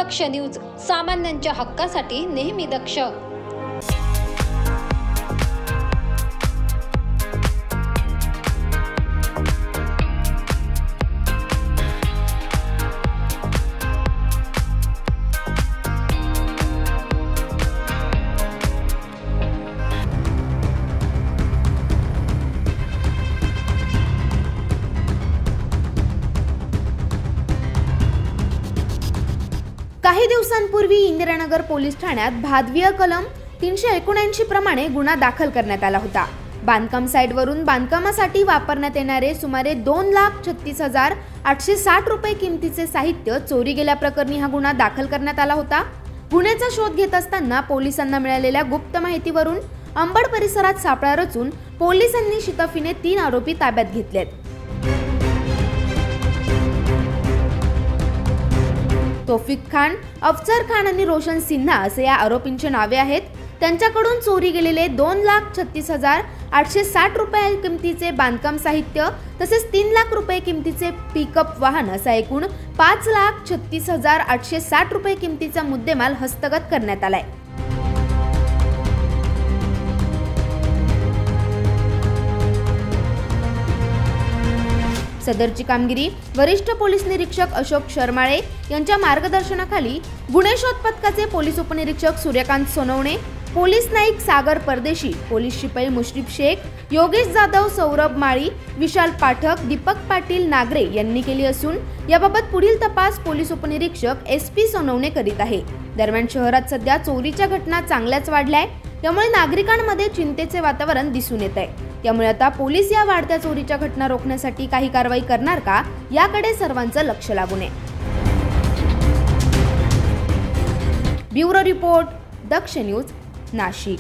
दक्ष news, सामान्यांच्या हक्कासाठी नेहमी दक्ष। काही दिवसांपूर्वी इंदिरानगर पोलीस ठाण्यात भादवीय कलम 379 प्रमाणे गुन्हा दाखल करण्यात आला होता। बांधकाम साइटवरून बांधकामासाठी वापरण्यात येणारे सुमारे 2,36,860 रुपये किमतीचे साहित्य चोरी गेल्याप्रकरणी हा गुन्हा दाखल करण्यात आला होता। गुन्ह्याचा शोध घेत असताना पोलिसांना मिळालेल्या गुप्त माहितीवरून अंबड परिसरात सापळा रचून पोलिसांनी शितफीने 3 आरोपी ताब्यात घेतलेत। तौफिक खान, अफजल खान आणि रोशन सिन्हा असे या आरोपींचे नावे आहेत। त्यांच्याकडून चोरी गेलेले 2,36,860 रुपये किमतीचे बांधकाम साहित्य तसेच 3 लाख रुपये किमतीचे पिकअप वाहन असा एकूण 5,36,860 रुपये किमतीचा मुद्देमाल हस्तगत करण्यात आलाय। सदरची कामगिरी वरिष्ठ पोलीस निरीक्षक अशोक शर्माळे यांच्या मार्गदर्शनाखाली गुन्हे शोध पथकाचे पोलीस उपनिरीक्षक सूर्यकांत सोनवणे, पोलीस नाईक सागर परदेशी, पोलीस शिपाई मुश्रीफ शेख, योगेश जाधव, सौरभ माळी, विशाल पाठक, दीपक पाटील नागरे यांनी केली असून याबाबत पुढील तपास पोलीस उपनिरीक्षक SP सोनवणे करीत आहे। दरम्यान शहरात सध्या चोरीच्या घटना चांगल्याच वाढल्या, त्यामुळे नागरिकांमध्ये चिंतेचे वातावरण दिसून येत आहे। त्यामुळे आता पोलीस या वाढत्या चोरीच्या घटना रोखण्यासाठी काही कारवाई करणार का याकडे सर्वांचं लक्ष लागून आहे। ब्युरो रिपोर्ट, दक्ष न्यूज, नाशिक।